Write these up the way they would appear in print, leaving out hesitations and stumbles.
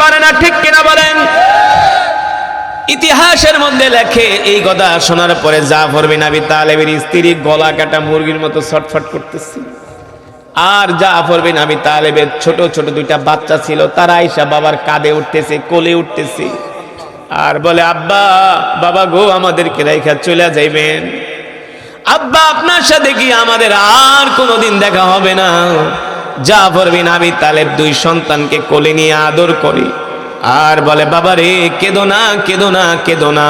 পারে না, ঠিক কিনা বলেন? ইতিহাসের মধ্যে লেখে এই কথা শোনার পরে জাফর বিন আবি তালেবের স্ত্রী গলা কাটা মুরগির মতো ছটফট করতেছে। আর জাফর বিন আবি তালেবের ছোট ছোট দুইটা বাচ্চা ছিল, তারা আয়েশা বাবার কাঁধে উঠতেছে, কোলে উঠতেছে আর বলে, আব্বা, বাবা গো, আমাদেরকে রাইখা চলে যাইবেন। আব্বা, আপনার সাথে কি আমাদের আর কোনোদিন দেখা হবে না? জাফর বিন আবি তালেব দুই সন্তানকে কোলে নিয়ে আদর করে আর বলে, বাবা রে, কেঁদো না, কেঁদো না, কেঁদো না।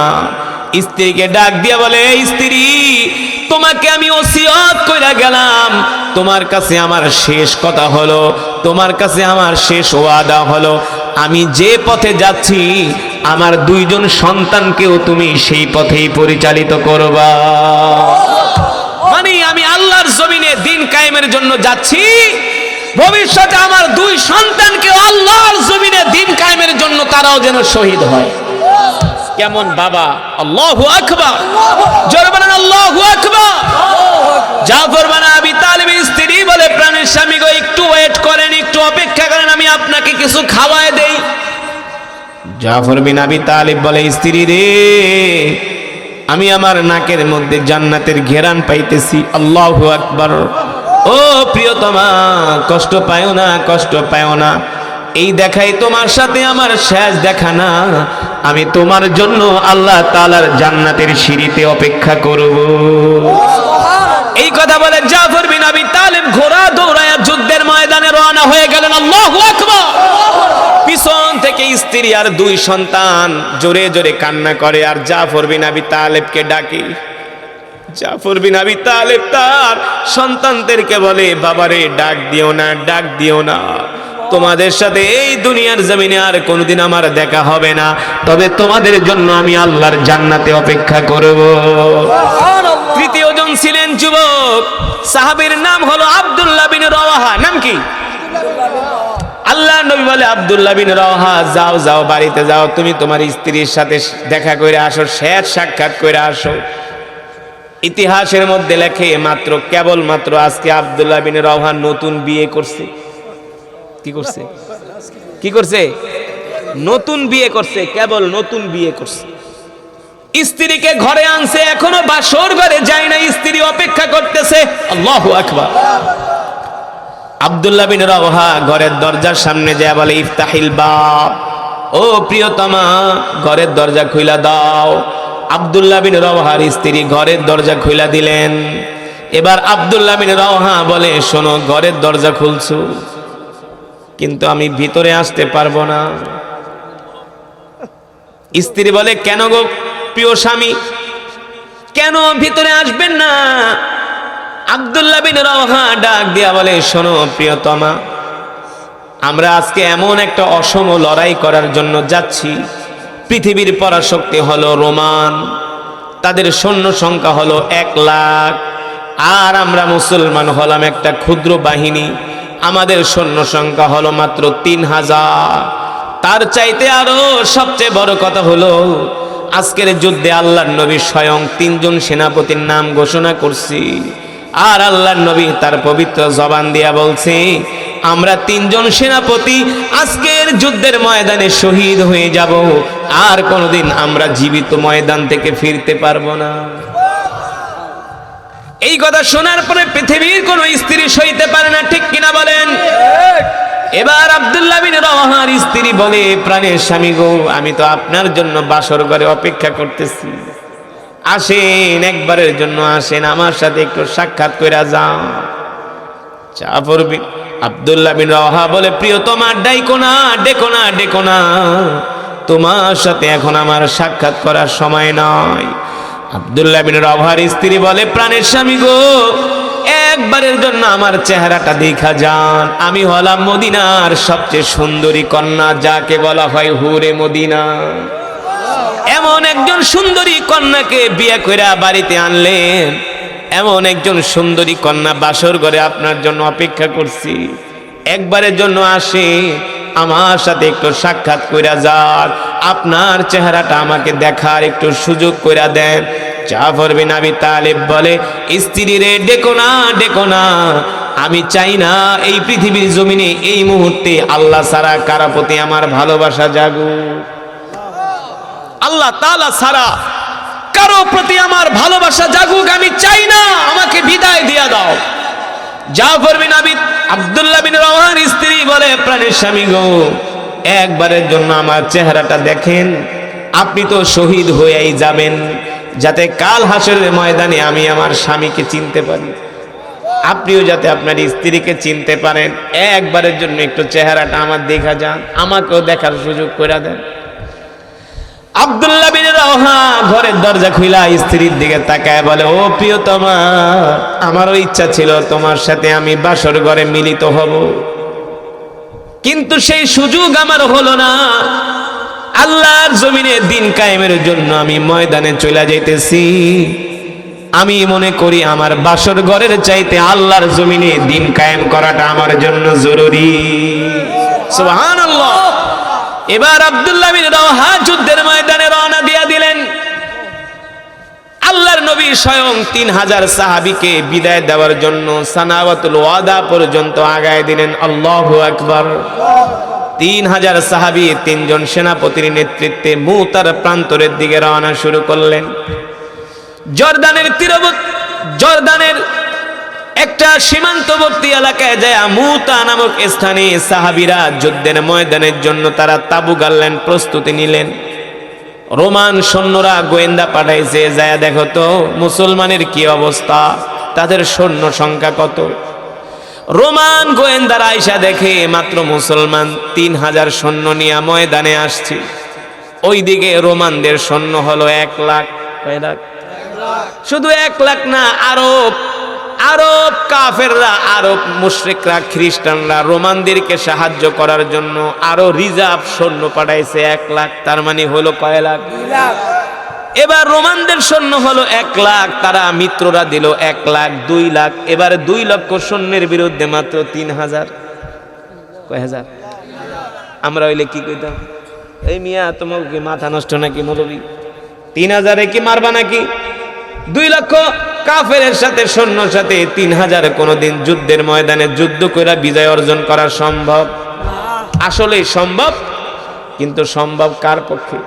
স্ত্রীকে ডাক দিয়া বলে, স্ত্রী, তোমাকে আমি ওসিয়ত কইরা গেলাম, তোমার কাছে আমার শেষ কথা হলো, তোমার কাছে আমার শেষ ওয়াদা হলো, আমি যে পথে যাচ্ছি আমার দুইজন সন্তানকেও তুমি সেই পথেই পরিচালিত করবা। মানে আমি আল্লাহর জমিনে দিন কায়েমের জন্য যাচ্ছি, ভবিষ্যতে আমার দুই সন্তানকে আল্লাহর জমিনে দিন কায়েমের জন্য তারাও যেন শহীদ হয়। কেমন বাবা! আল্লাহু আকবার, জোরে বলেন আল্লাহু আকবার। জাফর বিন আবি তালেবের স্ত্রী বলে, প্রাণের স্বামী গো, একটু ওয়েট করেন, একটু অপেক্ষা করেন, আমি আপনাকে কিছু খাওয়ায় দেই। জাফর বিন আবি তালেব বলে, স্ত্রী রে, আমি আমার নাকের মধ্যে জান্নাতের ঘেরান পাইতেছি। আল্লাহু আকবার। ও প্রিয়তমা, কষ্ট পায়ো না, কষ্ট পায়ো না, এই দেখাই তোমার সাথে আমার শেষ দেখা না, আমি তোমার জন্য আল্লাহ তাআলার জান্নাতের সিঁড়িতে অপেক্ষা করব। এই কথা বলে জাফর বিন আবি তালেব ঘোড়া দৌড়ায়া যুদ্ধের ময়দানে রওনা হয়ে গেলেন। আল্লাহু আকবার। পিছন থেকে স্ত্রী আর দুই সন্তান জোরে জোরে কান্না করে আর জাফর বিন আবি তালেবকে ডাকে। জাফর বিন আবি তালেব তার সন্তানদেরকে বলে, বাবারে, ডাক দিও না, ডাক দিও না, তোমাদের সাথে এই দুনিয়ার জমিনে আর কোনোদিন আমার দেখা হবে না, তবে তোমাদের জন্য আমি আল্লাহর জান্নাতে অপেক্ষা করব। তৃতীয় জন ছিলেন যুবক, সাহাবীর নাম হলো আব্দুল্লাহ বিন রওয়াহা। নাম কি? আল্লাহ নবী বলে, আব্দুল্লাহ বিন রওয়াহা, যাও যাও, বাড়িতে যাও, তুমি তোমার স্ত্রীর সাথে দেখা করে আসো, শেষ সাক্ষাৎ করে আসো। ইতিহাসের মধ্যে লেখে কেবল মাত্র আজকে আব্দুল্লাহ বিন রওয়াহা নতুন বিয়ে করছে। কি করছে? কি করছে? নতুন বিয়ে করছে, কেবল নতুন বিয়ে করছে। স্ত্রীকে ঘরে আনছে, এখনো বাসর ঘরে যায় না, স্ত্রী অপেক্ষা করতেছে। আল্লাহু আকবার। আব্দুল্লাহ বিন রওয়াহা ঘরের দরজার সামনে যায় বলে, ইফতাহিল বাব, ও প্রিয়তমা, ঘরের দরজা খুইলা দাও। আব্দুল্লাহ বিন রওয়াহার স্ত্রী ঘরের দরজা খুইলা দিলেন। এবার আব্দুল্লাহ বিন রওয়াহা বলে, শোনো, ঘরের দরজা খুলছো, কিন্তু আমি ভিতরে আসতে পারবো না। স্ত্রী বলে, কেন গো প্রিয় স্বামী, কেন ভিতরে আসবেন না? আব্দুল্লাহ বিন রওয়াহা ডাক দিয়া বলে, শোনো প্রিয়তমা, আমরা আজকে এমন একটা অসম লড়াই করার জন্য যাচ্ছি। পৃথিবীর পরাশক্তি হলো রোমান, তাদের সৈন্য সংখ্যা হলো 1 লাখ, আর আমরা মুসলমান হলাম একটা ক্ষুদ্র বাহিনী, আমাদের সৈন্য সংখ্যা হলো মাত্র 3000। তার চাইতে আরো সবচেয়ে বড় কথা হলো, আজকের যুদ্ধে আল্লাহর নবী স্বয়ং 3 জন সেনাপতির নাম ঘোষণা করছি, আর আল্লাহর নবী তার পবিত্র জবান দিয়া বলছে, আমরা 3 জন সেনাপতি আজকের যুদ্ধের ময়দানে শহীদ হয়ে যাব, আর কোনোদিন আমরা জীবিত ময়দান থেকে ফিরতে পারবো না। এই কথা শোনার পরে পৃথিবীর কোনো স্ত্রী সইতে পারে না, ঠিক কিনা বলেন? এবার আব্দুল্লাহ বিন রওয়াহার স্ত্রী বলে, প্রাণের স্বামী গো, আমি তো আপনার জন্য বাসর ঘরে অপেক্ষা করতেছি, আসেন, একবারের জন্য আসেন, আমার সাথে একটু সাক্ষাৎ কইরা যাও। আব্দুল্লাহ বিন রওয়াহা বলে, প্রিয়তমা, ডাইকো না, ডেকো না, ডেকো না, তোমার সাথে এখন আমার সাক্ষাৎ করার সময় নয়। আব্দুল্লাহ বিন রওয়াহার স্ত্রী বলে, প্রাণের স্বামী গো, একবারের জন্য আমার চেহারাটা দেখা যান, আমি হলাম মদিনার সবচেয়ে সুন্দরী কন্যা, যাকে বলা হয় হুরে মদিনা। এমন একজন সুন্দরী কন্যাকে বিয়ে কইরা বাড়িতে আনলেন, এমন একজন সুন্দরী কন্যা বাসর ঘরে আপনার জন্য অপেক্ষা করছি, একবারের জন্য আসে, আমার সাথে একটু সাক্ষাৎ কইরা যান, আপনার চেহারাটা আমাকে দেখার একটু সুযোগ কইরা দেন। জাফর বিন আবি তালেব বলে, স্ত্রী রে ডেকো না, ডেকো না, আমি চাই না এই পৃথিবীর জমিনে এই মুহূর্তে আল্লাহ ছাড়া কারো প্রতি আমার ভালোবাসা জাগুক। আল্লাহ তাআলা ছাড়া কারো প্রতি আমার ভালোবাসা জাগুক আমি চাই না, আমাকে বিদায় দিয়া দাও। জাফর বিন আব্দুল্লাহ বিন রাওয়াহার স্ত্রী বলে, প্রাণের স্বামী গো, একবারের জন্য আমার চেহারাটা দেখেন, আপনি তো শহীদ হয়েই যাবেন, যাতে কাল হাসরের ময়দানে আমি আমার স্বামীকে চিনতে পারি, আপনিও যাতে আপনার স্ত্রীকে চিনতে পারেন, একবারের জন্য একটু চেহারাটা আমার দেখা যান, আমাকেও দেখার সুযোগ করে দেন। আব্দুল্লাহ বিন রাওহা ঘরের দরজা খুইলা স্ত্রীর দিকে তাকায় বলে, ও প্রিয়তমা, আমারও ইচ্ছা ছিল তোমার সাথে আমি বাসর ঘরে মিলিত হব, কিন্তু সেই সুযোগ আমার হলো না। আল্লাহর জমিনে দিন কায়েমের জন্য আমি ময়দানে চলে যাইতেছি। আমি মনে করি আমার বাসর ঘরের চাইতে আল্লাহর জমিনে দিন কায়েম করাটা আমার জন্য জরুরি। সুবহানাল্লাহ। এবার আব্দুল্লাহ বিন রাওহা যুদ্ধের ময়দানে রওনা দিয়া দিলেন। আল্লাহর নবী স্বয়ং 3000 সাহাবীকে বিদায় দেওয়ার জন্য সানাওয়াতুল ওয়াদা পর্যন্ত আগায় দিলেন। আল্লাহু আকবার। 3000 সাহাবী 3 জন সেনাপতির নেতৃত্বে মুতার প্রান্তরের দিকে রওনা শুরু করলেন। জর্দানের একটা সীমান্তবর্তী এলাকায় যায় মুতা নামক স্থানে সাহাবীরা যুদ্ধের ময়দানের জন্য তারা তাবু গাড়লেন, প্রস্তুতি নিলেন। রোমান সৈন্যরা গোয়েন্দা পাঠাইছে, যায় দেখো তো মুসলমানের কি অবস্থা, তাদের সৈন্য সংখ্যা কত। রোমান গোয়েন্দারা আইসা দেখে মাত্র মুসলমান 3000 সৈন্য নিয়ে ময়দানে আসছে। ওইদিকে রোমানদের সৈন্য হলো 1 লাখ। কয় লাখ? শুধু 1 লাখ না, আরব কাফেররা, আরব মুশরিকরা, খ্রিস্টানরা রোমানদেরকে সাহায্য করার জন্য আরো রিজার্ভ সৈন্য পাঠাইছে 1 লাখ। তার মানে হলো কয় লাখ? 2 লাখ। এবার রোমানদের সৈন্য হলো 1 লাখ, তারা মিত্ররা দিল 1 লাখ, 2 লাখ। এবার 2 লক্ষ সৈন্যের বিরুদ্ধে মাত্র 3000। কয় হাজার? আমরা হইলে কি কইতাম, এই মিয়া তোমার কি মাথা নষ্ট নাকি মৌলবি, 3000-এ কি মারবা নাকি? 2 লক্ষ কাফেরের সাথে সৈন্যর সাথে 3000 কোনদিন যুদ্ধের ময়দানে যুদ্ধ করে বিজয় অর্জন করা সম্ভব? আসলে সম্ভব, কিন্তু সম্ভব কার পক্ষে?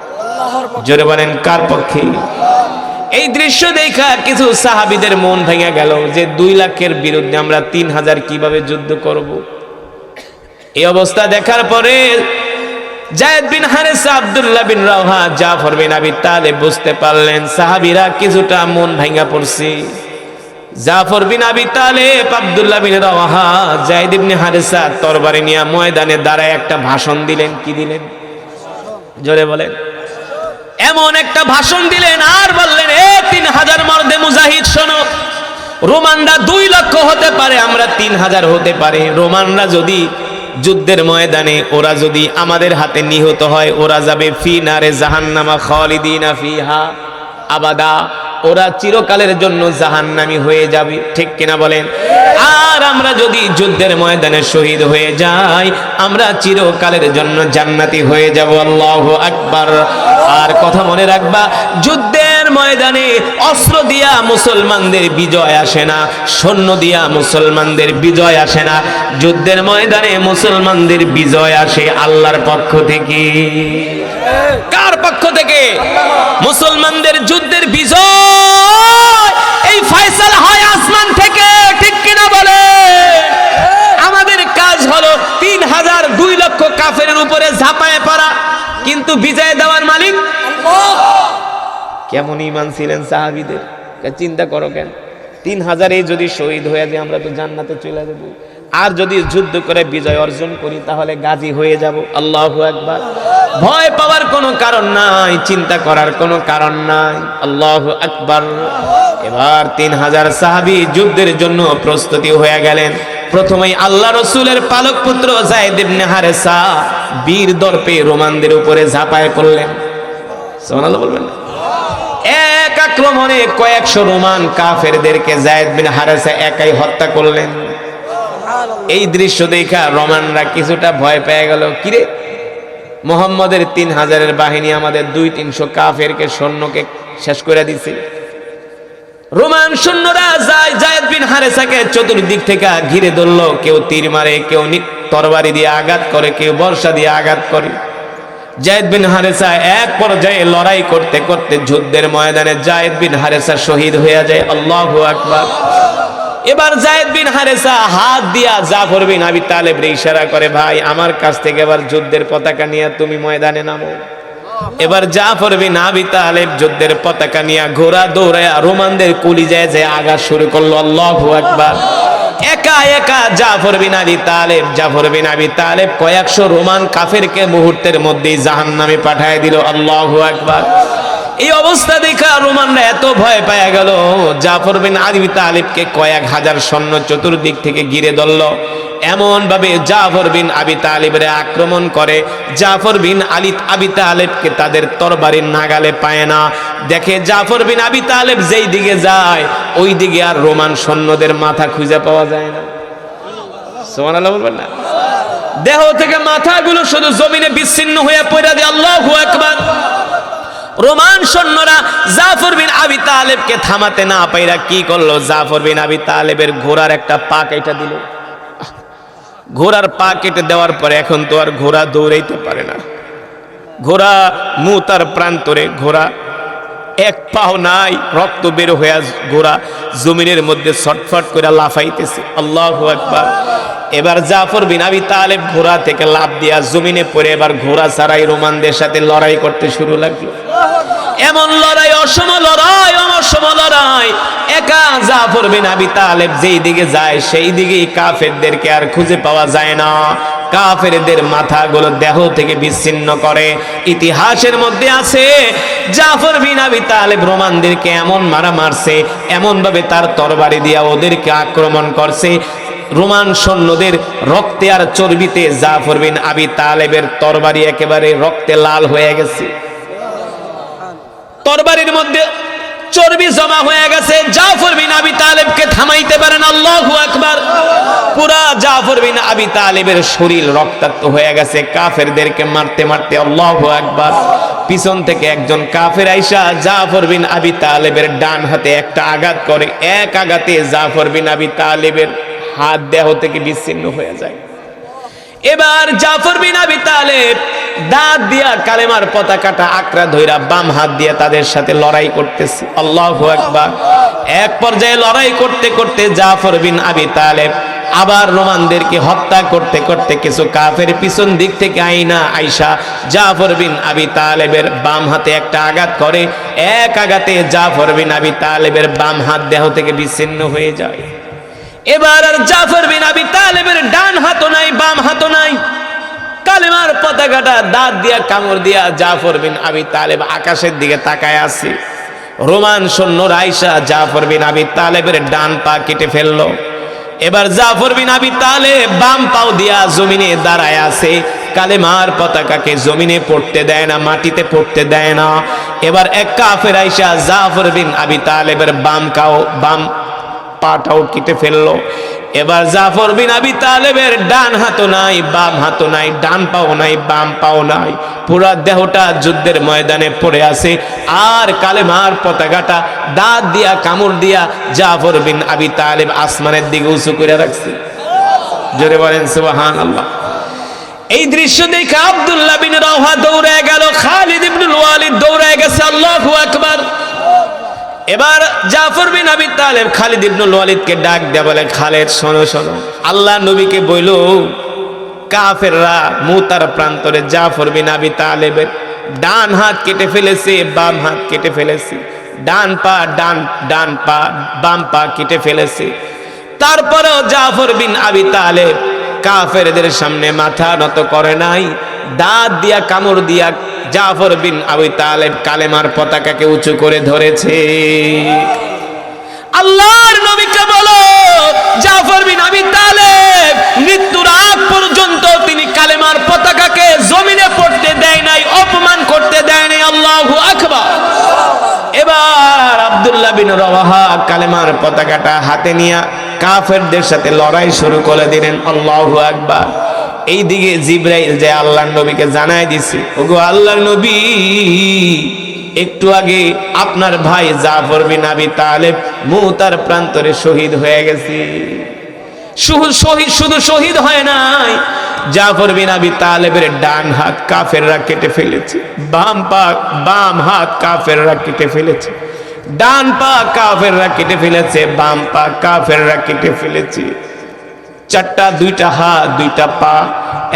জোরে বলেন কার পক্ষে? এই দৃশ্য দেখা কিছু সাহাবীদের মন ভেঙে গেল যে 2 লাখের বিরুদ্ধে আমরা 3000 কিভাবে যুদ্ধ করব। এই অবস্থা দেখার পরে যায়েদ বিন হারেসা, আব্দুল্লাহ বিন রাওহা, জাফর বিন আবি তালেব বুঝতে পারলেন সাহাবীরা কিছুটা মন ভাঙা পড়ছে। জাফর বিন আবি তালেব, আব্দুল্লাহ বিন রাওহা, যায়েদ ইবনে হারেসা তরবারি নিয়ে ময়দানে দাঁড়ায় একটা ভাষণ দিলেন। কি দিলেন? জোরে বলেন। এমন একটা ভাষণ দিলেন আর বললেন, এ 3000 মর্দে মুজাহিদ শোনো, রোমানরা 2 লক্ষ হতে পারে, আমরা 3000 হতে পারে। রোমানরা যদি যুদ্ধের ময়দানে ওরা যদি আমাদের হাতে নিহত হয়, ওরা যাবে ফি নারে জাহান্নামা খালিদিনা ফিহা আবাদা, ওরা চিরকালের জন্য জাহান্নামী হয়ে যাবে। ঠিক কিনা বলেন? আর আমরা যদি যুদ্ধের ময়দানে শহীদ হয়ে যাই, আমরা চিরকালের জন্য জান্নাতি হয়ে যাব। আল্লাহু আকবার। আর কথা মনে রাখবা, যুদ্ধের ময়দানে অস্ত্র দিয়া মুসলমানদের বিজয় আসে না, সৈন্য দিয়া মুসলমানদের বিজয় আসে না। যুদ্ধের ময়দানে মুসলমানদের বিজয় আসে আল্লাহর পক্ষ থেকে। কার পক্ষ থেকে? মুসলমানদের যুদ্ধের বিজয় এই ফয়সালা হয় আসমান থেকে। ঠিক কিনা বলে? আমাদের কাজ হলো 3000 2 লক্ষ কাফেরের উপরে ঝাঁপায় পড়া, কিন্তু বিজয় দেওয়ার মালিক আল্লাহ। কেমন ঈমান ছিলেন সাহাবীদের, চিন্তা করো কেন। 3000-এ যদি শহীদ হয়ে যায় আমরা তো জান্নাতে চলে যাব, আর যদি যুদ্ধ করে বিজয় অর্জন করি তাহলে গাজী হয়ে যাব। আল্লাহু আকবার। ভয় পাওয়ার কোনো কারণ নাই, চিন্তা করার কোনো কারণ নাই। আল্লাহু আকবার। এবার 3000 সাহাবী যুদ্ধের জন্য প্রস্তুতি হয়ে গেলেন। প্রথমেই আল্লাহ রসুলের পালক পুত্র যায়েদ ইবনে হারেসা বীর দর্পে রোমানদের উপরে ঝাঁপায় পড়লেন। সুবহানাল্লাহ বলবেন। এক আক্রমণে কয়েকশো রোমান কাফেরদেরকে যায়েদ বিন হারেসা একাই হত্যা করলেন। এই দৃশ্য দেখা রোমানরা কিছুটা ভয় পেয়ে গেল। কিরে, মুহাম্মদের 3000-এর বাহিনী আমাদের 200-300 কাফেরকে সৈন্যকে শেষ করে দিছে। রোমান সৈন্যরা যায়েদ বিন হারেসাকে চতুর্দিক থেকে ঘিরে ধরল। কেউ তীর মারে, কেউ তরবারি দিয়ে আঘাত করে, কেউ বর্ষা দিয়ে আঘাত করে। যায়েদ বিন হারেসা এক পর্যায়ে লড়াই করতে করতে যুদ্ধের ময়দানে যায়েদ বিন হারেসা শহীদ হয়ে যায়। আল্লাহু আকবার। এবার যায়েদ বিন হারেসা হাত দিয়া জাফর বিন আবি তালেবরে ইশারা করে, ভাই আমার কাছ থেকে এবার যুদ্ধের পতাকা নিয়ে তুমি ময়দানে নামো। এবার জাফর বিন আবি তালেব যুদ্ধের পতাকা নিয়ে ঘোড়া দৌড়ায় রোমানদের কলিজায় যে আঘাত শুরু করলো। আল্লাহু আকবার। একা একা জাফর বিন আবি তালেব কয়েকশো রোমান কাফেরকে মুহূর্তের মধ্যেই জাহান্নামে পাঠায় দিল। আল্লাহু আকবার। এই অবস্থা দেখা রোমানরা এত ভয় পায় গেল, জাফর বিন আবি তালেবকে কয়েক হাজার সৈন্য চতুর্দিক থেকে ঘিরে ধরল। এমন ভাবে জাফর বিন আবি তালেবরে আক্রমণ করে, জাফর বিন আবি তালেবকে তাদের তরবারির নাগালে পায় না। দেখে জাফর বিন আবি তালেব যেই দিকে যায় ওই দিকে আর রোমান সৈন্যদের মাথা খুঁজে পাওয়া যায় না। সুবহানাল্লাহ বলবেন না? দেহ থেকে মাথাগুলো শুধু জমিনে বিচ্ছিন্ন হয়ে পড়ে যায়। আল্লাহু আকবার। রোমান সৈন্যরা জাফর বিন আবি তালেবকে থামাতে না পাইরা কি করলো, জাফর বিন আবি তালেবের ঘোড়ার একটা পা কেটে দিল। ঘোড়ার পা কেটে দেওয়ার পরে এখন তো আর ঘোড়া দৌড়াইতে পারে না। ঘোড়া মুতার প্রান্তরে, ঘোড়া এক পাও নাই, রক্ত বের হয়ে ঘোড়া জমিনের মধ্যে ছটফট করে লাফাইতেছে। আল্লাহু আকবার। এবার জাফর বিন আবি তালেব ঘোড়া থেকে লাফ দিয়া জমিনে পড়ে এবার ঘোড়া ছাড়াই রোমানদের সাথে লড়াই করতে শুরু লাগলো। এমন লড়াই, অসম লড়াই। একা জাফর বিন আবি তালেব যেই দিকে যায় সেই দিকেই কাফেরদেরকে আর খুঁজে পাওয়া যায় না। কাফেরদের মাথাগুলো দেহ থেকে বিচ্ছিন্ন করে। ইতিহাসের মধ্যে আছে জাফর বিন আবি তালেব রোমানদেরকে এমন মারা মারছে, এমন ভাবে তার তরবারি দিয়া ওদেরকে আক্রমণ করছে, রোমান সৈন্যদের রক্তে আর চর্বিতে জাফর বিন আবি তালেবের তরবারি একেবারে রক্তে লাল হয়ে গেছে। তরবারির মধ্যে চর্বি জমা হয়ে গেছে। জাফর বিন আবি তালেবকে থামাইতে পারেন। আল্লাহু আকবার। পুরা জাফর বিন আবি তালেবের শরীর রক্তাক্ত হয়ে গেছে কাফেরদেরকে মারতে মারতে। আল্লাহু আকবার। পিছন থেকে একজন কাফের আইসা জাফর বিন আবি তালেবের ডান হাতে একটা আঘাত করে। এক আঘাতে জাফর বিন আবি তালেবের হাত দেহ থেকে বিচ্ছিন্ন হয়ে যায়। এবার জাফর বিন আবি তালেব দাঁত দিয়া কালেমার পতাকাটা আঁকড়া ধইরা বাম হাত দিয়ে তাদের সাথে লড়াই করতেছে। আল্লাহু আকবার। এক পর্যায়ে লড়াই করতে করতে জাফর বিন আবি তালেব আবার রোমানদেরকে হত্যা করতে করতে কিছু কাফের পিছন দিক থেকে আইসা জাফর বিন আবি তালেবের বাম হাতে একটা আঘাত করে। এক আঘাতে জাফর বিন আবি তালেবের বাম হাত দেহ থেকে বিচ্ছিন্ন হয়ে যায়। এবার আর জাফর বিন আবি তালেবের ডান হাতও নাই, বাম হাতও নাই। কালেমার পতাকাটা দাঁত দিয়া কামড় দিয়া জাফর বিন আবি তালেব আকাশের দিকে তাকায় আছে। রোমান সৈন্যরা আইসা জাফর বিন আবি তালেবের ডান পা কেটে ফেললো। এবার জাফর বিন আবি তালেব বাম পাও দিয়া জমিনে দাঁড়ায় আছে। কালেমার পতাকাকে জমিনে পড়তে দেয় না, মাটিতে পড়তে দেয় না। এবার এক কাফের আইসা জাফর বিন আবি তালেবের বাম পাটাও কেটে ফেললো। এবার জাফর বিন আবি তালেবের ডান হাতও নাই, বাম হাতও নাই, ডান পাও নাই, বাম পাও নাই। পুরা দেহটা যুদ্ধের ময়দানে পড়ে আছে। আর কালেমার পতাকাটা দাঁত দিয়া কামড় দিয়া জাফর বিন আবি তালেব আসমানের দিকে উঁচু করে রাখছে। জোরে বলেন সুবহানাল্লাহ। এই দৃশ্য দেখে আব্দুল্লাহ বিন রাওহা দৌড়ে গেল, খালিদ ইবনুল ওয়ালিদ দৌড়ে গেছে। আল্লাহু আকবার। এবার জাফর বিন আবি তালেব খালিদ ইবনুল ওয়ালিদকে ডাক দেয়া বলে, খালিদ শোনো শোনো, আল্লাহ নবীকে বইলো কাফেররা মুতার প্রান্তরে জাফর বিন আবি তালেবের ডান হাত কেটে ফেলেছে, বাম হাত কেটে ফেলেছে, ডান পা বাম পা কেটে ফেলেছে। তারপরেও জাফর বিন আবি তালেব কাফেরদের সামনে মাথা নত করে নাই। দাঁত দিয়া কামড় দিয়া জাফর বিন আবি তালেব কালেমার পতাকাকে উঁচু করে ধরেছে। আল্লাহর নবীকে বলো, জাফর বিন আবি তালেব মৃত্যুর আগ পর্যন্ত তিনি কালেমার পতাকাকে জমিনে পড়তে দেয় নাই, অপমান করতে দেয় নাই। আল্লাহু আকবার। এবার আব্দুল্লাহ বিন রাওয়াহা কালেমার পতাকাটা হাতে নিয়ে কাফেরদের সাথে লড়াই শুরু করে দিলেন। আল্লাহু আকবার। এইদিকে জিবরাইল যে আল্লাহর নবীকে জানাই দিছে, ওগো আল্লাহর নবী, একটু আগে আপনার ভাই জাফর বিন আবি তালেব মুতার প্রান্তরে শহীদ হয়ে গেছে। শুধু শহীদ হয় নাই, জাফর বিন আবি তালেবের ডান হাত কাফেররা কেটে ফেলেছে, বাম হাত কাফেররা কেটে ফেলেছে, ডান পা কাফেররা কেটে ফেলেছে, বাম পা কাফেররা কেটে ফেলেছে। চারটা, দুইটা হাত, দুইটা পা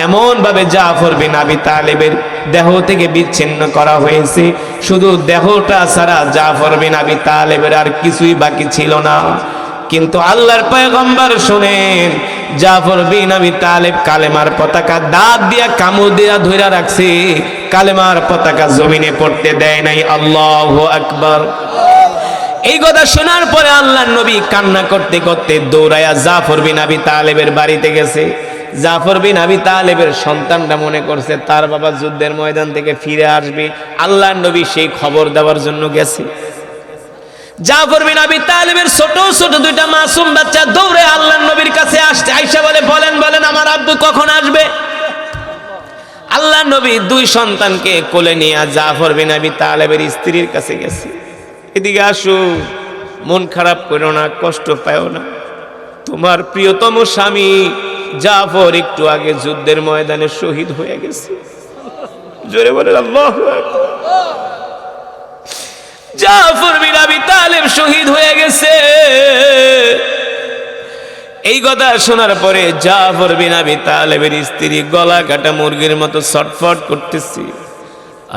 এমন ভাবে জাফর বিন আবি তালেবের দেহ থেকে বিচ্ছিন্ন করা হয়েছে। শুধু দেহটা ছাড়া জাফর বিন আবি তালেবের আর কিছুই বাকি ছিল না। কিন্তু আল্লাহর পয়গম্বর শুনেন, জাফর বিন আবি তালেব কালেমার পতাকা দাঁত দিয়া কামড় দিয়া ধইরা রাখছে, কালেমার পতাকা জমিনে পড়তে দেয় নাই। আল্লাহু আকবার। এই কথা শোনার পরে আল্লাহর নবী কান্না করতে করতে দৌড়ায়া জাফর বিন আবি তালেবের বাড়িতে গেছে। জাফর বিন আবি তালেবের সন্তানরা মনে করছে তার বাবা যুদ্ধের ময়দান থেকে ফিরে আসবে, আল্লাহর নবী সেই খবর দেওয়ার জন্য গেছে। জাফর বিন আবি তালেবের ছোট ছোট দুইটা মাসুম বাচ্চা দৌড়ে আল্লাহর নবীর কাছে আসছে, আয়েশা বলেন আমার আব্বু কখন আসবে? আল্লাহর নবী দুই সন্তানকে কোলে নিয়ে জাফর বিন আবি তালেবের স্ত্রীর কাছে গেছে। এদিকে আসো, মন খারাপ করো না, কষ্ট পাও না, তোমার প্রিয়তম স্বামী জাফর একটু আগে যুদ্ধের ময়দানে শহীদ হয়ে গেছে। জোরে বলেন আল্লাহু আকবার। জাফর বিন আবি তালেব শহীদ হয়ে গেছে। এই কথা শোনার পরে জাফর বিন আবি তালেবের স্ত্রী গলা কাটা মুরগির মতো ছটফট করতেছে।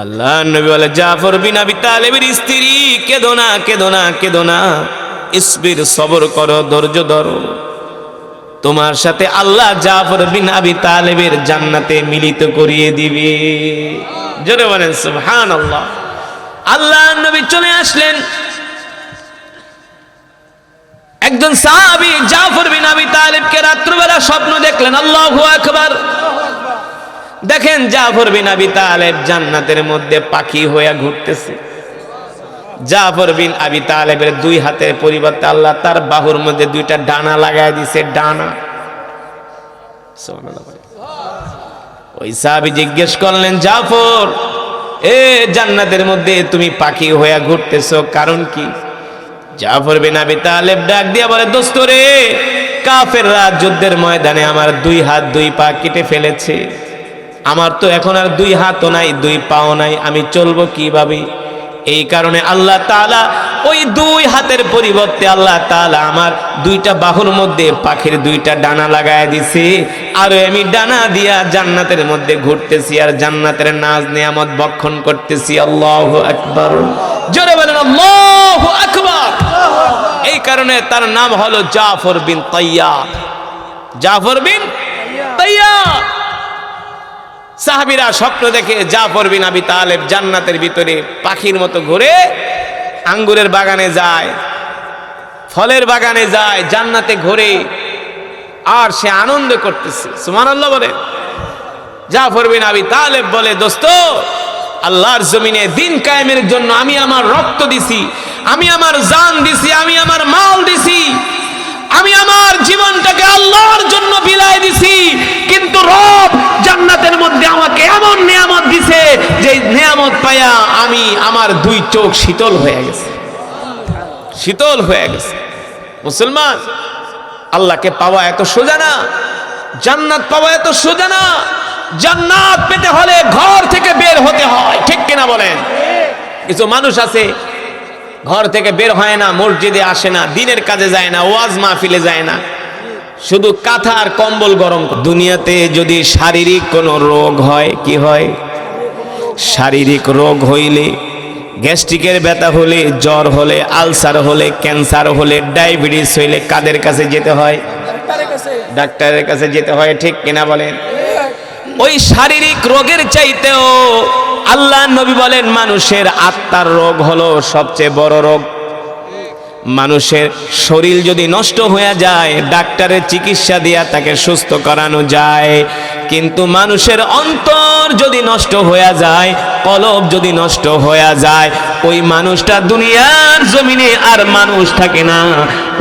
আল্লাহ নবী বলে, জাফর বিন আবি তালেবের স্ত্রী কেঁদো না, কেঁদো না, কেঁদো না, ইসবির, সবর করো, ধৈর্য ধরো, তোমার সাথে আল্লাহ জাফর বিন আবি তালেবের জান্নাতে মিলিত করিয়ে দিবে। জোরে বলেন সুবহানাল্লাহ। আল্লাহ নবী চলে আসলেন। একজন সাহাবী জাফর বিন আবি তালেবকে রাত্রিবেলা স্বপ্ন দেখলেন। আল্লাহু আকবার। দেখেন জাফর বিন আবি তালেব জান্নাতের মধ্যে পাখি হয়ে ঘুরতেছে। জাফর বিন আবি তালেবের দুই হাতের পরিবর্তে আল্লাহ তার বাহুর মধ্যে দুইটা ডানা লাগায় দিছে, ডানা। ওই সাহাবী জিজ্ঞেস করলেন, জাফর, এ জান্নাতের মধ্যে তুমি পাখি হয়ে ঘুরতেছো, কারণ কি? জাফর বিন আবি তালেব ডাক দিয়া বলে, দোস্ত রে, কাফেররা যুদ্ধের ময়দানে আমার দুই হাত দুই পা কেটে ফেলেছে, আমার তো এখন আর দুই হাতও নাই, দুই পাও নাই, আমি চলবো কিভাবে? এই কারণে আল্লাহ তাআলা ওই দুই হাতের পরিবর্তে আল্লাহ তাআলা আমার দুইটা বাহুর মধ্যে পাখির দুইটা ডানা লাগায় দিছে, আর আমি ডানা দিয়া জান্নাতের মধ্যে ঘুরতেছি আর জান্নাতের নাজ নিয়ামত ভক্ষণ করতেছি। আল্লাহু আকবার। জোরে বলেন আল্লাহু আকবার। এই কারণে তার নাম হলো জাফর বিন তাইয়ার। জাফর বিন তাইয়ার। সাহাবীরা স্বপ্ন দেখে জাফর বিন আবি তালেব জান্নাতের ভিতরে পাখির মতো ঘুরে, আঙ্গুরের বাগানে যায়, ফলের বাগানে যায়, জান্নাতে ঘুরে, আর সে আনন্দ করতেছে। সুবহানাল্লাহ বলে। জাফর বিন আবি তালেব বলে, দোস্ত, আল্লাহর জমিনে দিন কায়েমের জন্য আমি আমার রক্ত দিছি, আমি আমার জান দিছি, আমি আমার মাল দিছি, আমি আমার জীবনটাকে আল্লাহর জন্য বিলায় দিছি, কিন্তু রব জান্নাতের মধ্যে আমাকে এমন নিয়ামত দিছে যে নিয়ামত পায়া আমি আমার দুই চোখ শীতল হয়ে গেছে, শীতল হয়ে গেছে। মুসলমান, আল্লাহকে পাওয়া এত সোজা না, জান্নাত পাওয়া এত সোজা না। জান্নাত পেতে হলে ঘর থেকে বের হতে হয়, ঠিক কিনা বলেন? কিছু মানুষ আছে ঘর থেকে বের হয় না, মসজিদে আসে না, দিনের কাজে যায় না, ওয়াজ মাহফিলে যায় না, শুধু কাঁথা আর কম্বল গরম। দুনিয়াতে যদি শারীরিক কোনো রোগ হয়, কি হয়? শারীরিক রোগ হইলে, গ্যাস্ট্রিকের ব্যথা হলে, জ্বর হলে, আলসার হলে, ক্যান্সার হলে, ডায়াবেটিস হইলে কাদের কাছে যেতে হয়? ডাক্তারের কাছে যেতে হয়, ঠিক কিনা বলেন? ওই শারীরিক রোগের চাইতেও আল্লাহ নবী বলেন মানুষের আত্মার রোগ হলো সবচেয়ে বড় রোগ। মানুষের শরীর যদি নষ্ট হয়ে যায়, ডাক্তারের চিকিৎসা দিয়া তাকে সুস্থ করানো যায়, কিন্তু মানুষের অন্তর যদি নষ্ট হয়ে যায়, কলব যদি নষ্ট হয়ে যায়, ওই মানুষটা দুনিয়ার জমিনে আর মানুষ থাকে না,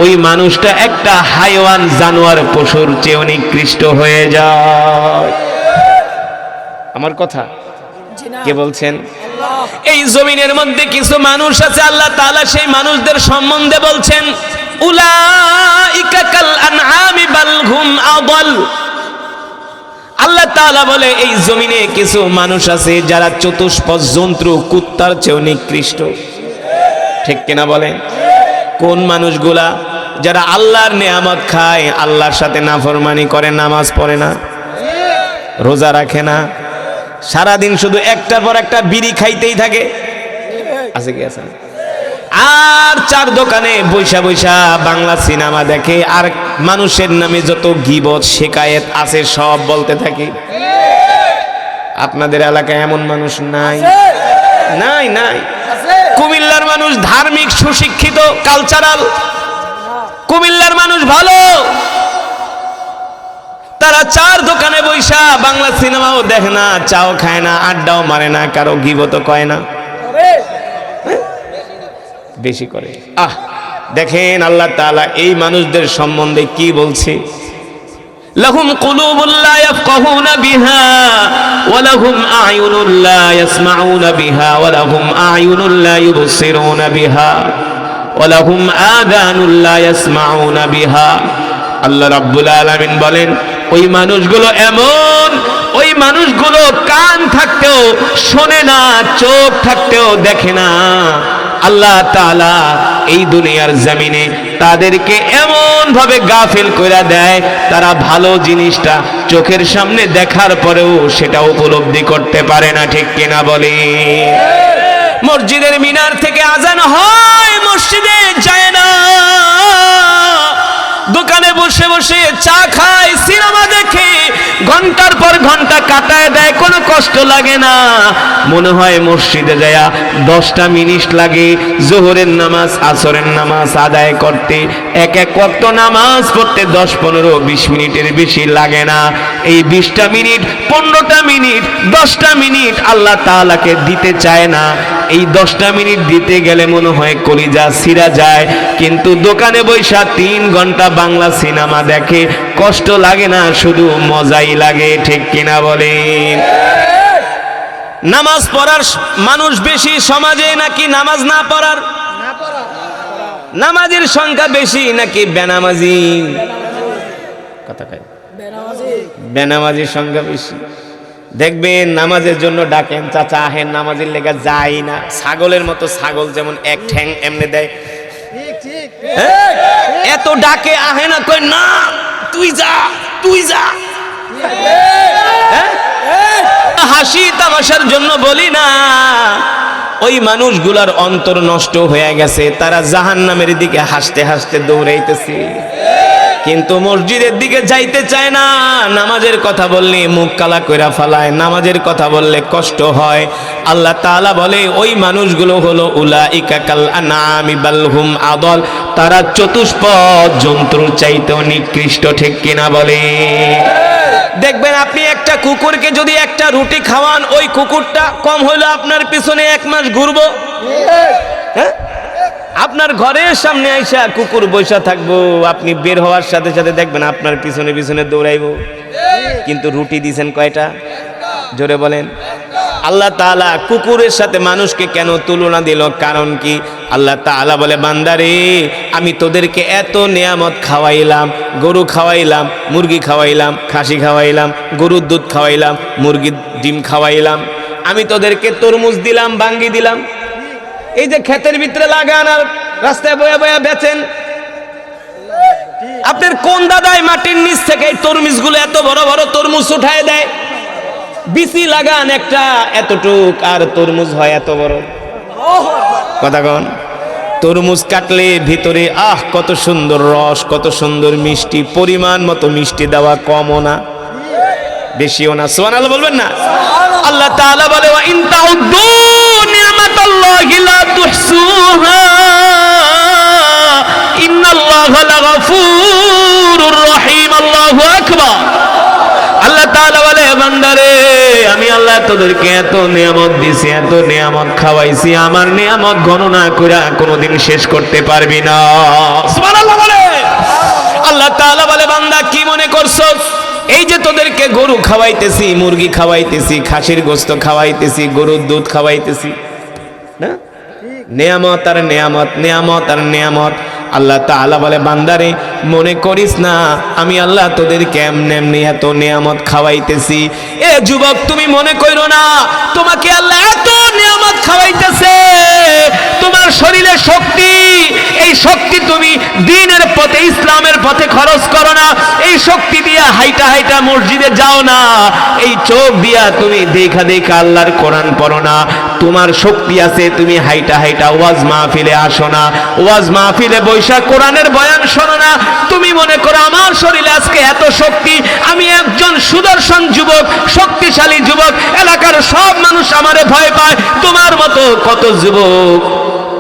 ওই মানুষটা একটা হাইওয়ান, জানোয়ার, পশুর চেয়ে নিকৃষ্ট হয়ে যায়। আমার কথা কে বলছেন? এই জমিনের মধ্যে কিছু মানুষ আছে, আল্লাহ তাআলা সেই মানুষদের সম্বন্ধে বলছেন, উলাইকা কাল আনআমি বাল হুম আদাল। আল্লাহ তাআলা বলে এই জমিনে কিছু মানুষ আছে যারা চতুষ্পদ জন্তু কুত্তার চেয়েও নিকৃষ্ট। ঠিক কিনা বলেন? কোন মানুষগুলা? যারা আল্লাহর নেয়ামত খায়, আল্লাহর সাথে নাফরমানি করে, নামাজ পড়ে না, রোজা রাখে না, সারাদিন শুধু একটার পর একটা বিড়ি খাইতেই থাকে, আছে কি আছে? আর চার দোকানে বৈশা বৈশা বাংলা সিনেমা দেখে, আর মানুষের নামে যত গীবত শিকায়েত আছে সব বলতে থাকে। আপনাদের এলাকায় এমন মানুষ নাই? নাই নাই। কুমিল্লার মানুষ ধার্মিক, সুশিক্ষিত, কালচারাল। কুমিল্লার মানুষ ভালো, তারা চার দোকানে বৈশা বাংলা সিনেমাও দেখে না, চাও খায় না, আড্ডাও মারে না, কারো গীবত কয় না, বেশি করে। দেখেন আল্লাহ তাআলা এই মানুষদের সম্বন্ধে কি বলছে, লাহুম কুলুবুল লা ইয়াফকাহুনা বিহা ওয়া লাহুম আ'য়ুনুল লা ইয়াসমাউনা বিহা ওয়া লাহুম আ'য়ুনুল লা ইউবসিরুনা বিহা ওয়া লাহুম আযানুল লা ইয়াসমাউনা বিহা। আল্লাহ রাব্বুল আলামিন বলেন, ওই মানুষগুলো এমন, ওই মানুষগুলো কান থাকতেও শোনে না, চোখ থাকতেও দেখে না। আল্লাহ তাআলা এই দুনিয়ার জমিনে তাদেরকে এমন ভাবে গাফিল কইরা দেয়, তারা ভালো জিনিসটা চোখের সামনে দেখার পরেও সেটা উপলব্ধি করতে পারে না। ঠিক কিনা বলে? মসজিদের মিনার থেকে আজান হয়, মসজিদে যায় না, দোকানে বসে বসে চা খায়, সিনেমা দেখে, ঘন্টার পর ঘন্টা কাটায় দেয়, কোনো কষ্ট লাগে না। মনে হয় মসজিদে যায়া 10টা মিনিট লাগে জোহরের নামাজ, আসরের নামাজ আদায় করতে। এক এক ওয়াক্ত নামাজ পড়তে 10, 15, 20 মিনিটের বেশি লাগে না। এই 20টা মিনিট, 15টা মিনিট, 10টা মিনিট আল্লাহ তাআলাকে দিতে চায় না। এই 10টা মিনিট দিতে গেলে মনে হয় কলিজা ছিঁড়া যায়, কিন্তু দোকানে বৈশা 3 ঘন্টা বাংলা সিনেমা দেখে, কষ্ট লাগে না, শুধু মজাই লাগে। ঠিক কিনা বলেন? নামাজ পড়ার মানুষ বেশি সমাজে নাকি নামাজ না পড়ার? নামাজের সংখ্যা বেশি নাকি বেনামাজি? কথা কয়, বেনামাজির সংখ্যা বেশি। দেখবেন নামাজের জন্য ডাকেন, চাচা আহেন, নামাজের লেগে যাই না। ছাগলের মতো, ছাগল যেমন এক ঠ্যাং এমনি দেয়, এত ডাকে, আহে না, কই না তুই যা, তুই যা। হাসি তামাশার জন্য বলি না, ওই মানুষগুলার অন্তর নষ্ট হয়ে গেছে, তারা জাহান্নামের দিকে হাসতে হাসতে দৌড়াইতেছে, কিন্তু মসজিদের দিকে যাইতে চায় না। নামাজের কথা বললে মুখ কালা কইরা ফালায়, নামাজের কথা বললে কষ্ট হয়। আল্লাহ তাআলা বলে ওই মানুষগুলো হলো উলাইকা কাল আনআমি বাল হুম আদাল, তারা চতুষ্পদ জন্তুর চাইতেও নিকৃষ্ট। ঠিক কিনা বলে? দেখবেন আপনি একটা কুকুরকে যদি একটা রুটি খাওয়ান, ওই কুকুরটা কম হইলো আপনার পিছনে 1 মাস ঘুরবো। হ্যাঁ, আপনার ঘরের সামনে আইসা কুকুর বৈশা থাকবো, আপনি বের হওয়ার সাথে সাথে দেখবেন আপনার পিছনে পিছনে দৌড়াইবো। কিন্তু রুটি দিছেন কয়টা? জোরে বলেন। আল্লাহ তাআলা কুকুরের সাথে মানুষকে কেন তুলনা দিল? কারণ কি? আল্লাহ তাআলা বলে, বান্দারে আমি তোদেরকে এত নিয়ামত খাওয়াইলাম, গরু খাওয়াইলাম, মুরগি খাওয়াইলাম, খাসি খাওয়াইলাম, গরুর দুধ খাওয়াইলাম, মুরগির ডিম খাওয়াইলাম, আমি তোদেরকে তরমুজ দিলাম, বাঙ্গি দিলাম। এই যে ক্ষেতের ভিতরে লাগান আর রাস্তায় বয়া বয়া বেচেন, আপনার কোন দাদাই মাটির নিচ থেকে এই তরমুজগুলো এত বড় বড় তরমুজ উঠায় দেয়? বিচি লাগান একটা এতটুক, আর তরমুজ হয় এত বড়। কথা কন। তরমুজ কাটলে ভিতরে কত সুন্দর রস, কত সুন্দর মিষ্টি, পরিমাণ মতো মিষ্টি দেওয়া, কমও না বেশিও না। সুবহানাল্লাহ বলবেন না? আল্লাহ তাআলা বলে, ওয়া ইন তাউদ্দু নি'মাতাল্লাহি লা তুহসুহা ইন্নাল্লাহা লাগাফুরুর রহিম। আল্লাহু আকবার। আল্লাহ তাআলা বলে, বান্দারে আমি আল্লাহ তোদেরকে এত নিয়ামত দিছি, এত নিয়ামত খাওয়াইছি, আমার নিয়ামত গণনা কইরা কোনোদিন শেষ করতে পারবি না। সুবহানাল্লাহ বলে। আল্লাহ তাআলা বলে, বান্দা কি মনে করছস এই যে তোদেরকে গরু খাওয়াইতেছি, মুরগি খাওয়াইতেছি, খাসির গোস্ত খাওয়াইতেছি, গরুর দুধ খাওয়াইতেছি না, নেয়ামত আর নেয়ামত, নেয়ামত আর নেয়ামত। আল্লাহ তাআলা বলে বান্দারে মনে করিস না আমি আল্লাহ তোদেরকে এমনি এমনি এত নেয়ামত খাওয়াইতেছি। এ যুবক তুমি মনে কইরো না তোমাকে আল্লাহ এত নেয়ামত খাওয়াইতেছে, তোমার শরীরে শক্তি, এই শক্তি তুমি দ্বীনের পথে, ইসলামের পথে খরচ করো না, এই শক্তি দিয়া হাইটা হাইটা মসজিদে যাও না, এই চোখ দিয়া তুমি দেখা দেখা আল্লাহর কোরআন পড়ো না, তোমার শক্তি আছে তুমি হাইটা হাইটা ওয়াজ মাহফিলে আসো না, ওয়াজ মাহফিলে বৈশা কোরআনের বয়ান শোনো না। তুমি মনে করো আমার শরীরে আজকে এত শক্তি, আমি একজন সুদর্শন যুবক, শক্তিশালী যুবক, এলাকার সব মানুষ আমারে ভয় পায়। তোমার মতো কত যুবক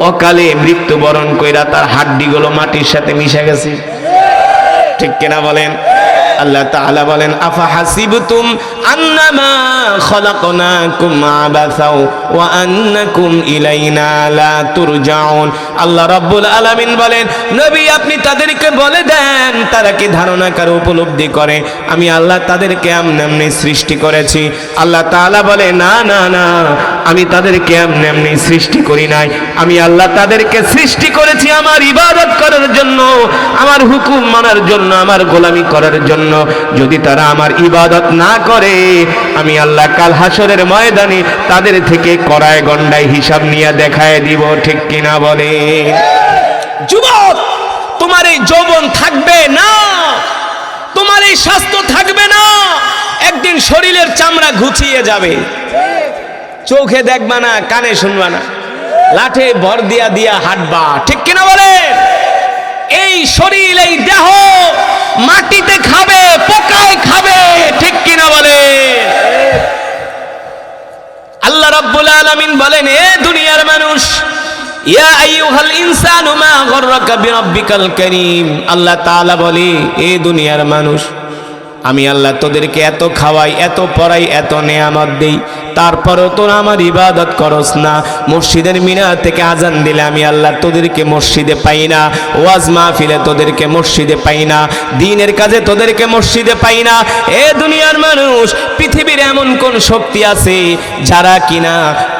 অকালে মৃত্যুবরণ কইরা তার হাড্ডিগুলো মাটির সাথে মিশে গেছে, ঠিক কিনা বলেন? আল্লাহ তাআলা বলেন আফা হাসিবতুম আন্নামা খলাকনাকুম আবাসাও ওয়া আন্নাকুম ইলাইনা লা তুরজাউন। আল্লাহ রাব্বুল আলামিন বলেন নবী আপনি তাদেরকে বলে দেন তারা কি ধারণা করে, উপলব্ধি করে আমি আল্লাহ তাদেরকে এমনি এমনি সৃষ্টি করেছি? আল্লাহ তাআলা বলে না না না, আমি তাদেরকে এমনি এমনি সৃষ্টি করি নাই, আমি আল্লাহ তাদেরকে সৃষ্টি করেছি আমার ইবাদত করার জন্য, আমার হুকুম মানার জন্য, আমার গোলামি করার জন্য। যদি তারা আমার ইবাদত না করে আমি আল্লাহ কাল হাসরের ময়দানে তাদের থেকে কড়ায় গন্ডায় হিসাব নিয়ে দেখায় দিব, ঠিক কিনা বলে? যুবক তোমার এই যৌবন থাকবে না, তোমার এই স্বাস্থ্য থাকবে না, একদিন শরীরের চামড়া ঘুচিয়ে যাবে, চোখে দেখবা না, কানে শুনবা না, লাঠে ভর দিয়া দিয়া হাঁটবা, ঠিক কিনা বলে? এই শরীর এই দেহ মাটিতে খাবে, পোকায় খাবে, ঠিক কিনা বলে? আল্লাহ রাব্বুল আলামিন বলেন এ দুনিয়ার মানুষ, ইয়া আইয়ুহাল ইনসানু মা গররাকা বিরাব্বিকাল কারীম। আল্লাহ তাআলা বলে এ দুনিয়ার মানুষ আমি আল্লাহ তোদেরকে এত খাওয়াই, এত পড়াই, এত নেয়ামত দেই, তারপরেও তোরা আমার ইবাদত করস না। মসজিদের মিনার থেকে আজান দিলে আমি আল্লাহ তোদেরকে মসজিদে পাই না, ওয়াজ মাহফিলে তোদেরকে মসজিদে পাই না, দ্বীনের কাজে তোদেরকে মসজিদে পাই না। এ দুনিয়ার মানুষ পৃথিবীর এমন কোন শক্তি আছে যারা কিনা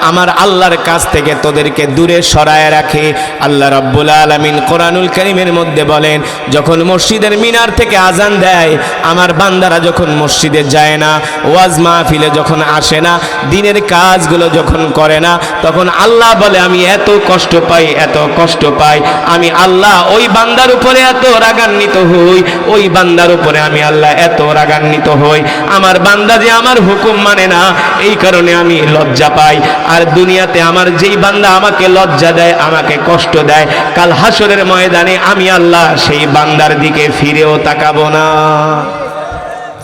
আমার আল্লাহর কাছ থেকে তোদেরকে দূরে সরায় রাখে? আল্লাহ রাব্বুল আলামিন কোরআনুল কারীমের মধ্যে বলেন যখন মসজিদের মিনার থেকে আজান দেয়, আমার বান্দারা যখন মসজিদে যায় না, ওয়াজ মাহফিলে যখন আসে না, দিনের কাজগুলো যখন করে না, তখন আল্লাহ বলে আমি এত কষ্ট পাই, এত কষ্ট পাই, আমি আল্লাহ ওই বান্দার উপরে এত রাগান্বিত হই, ওই বান্দার উপরে আমি আল্লাহ এত রাগান্বিত হই, আমার বান্দা যে আমার হুকুম মানে না, এই কারণে আমি লজ্জা পাই। আর দুনিয়াতে আমার যেই বান্দা আমাকে লজ্জা দেয়, আমাকে কষ্ট দেয়, কাল হাসরের ময়দানে আমি আল্লাহ সেই বান্দার দিকে ফিরেও তাকাবো না,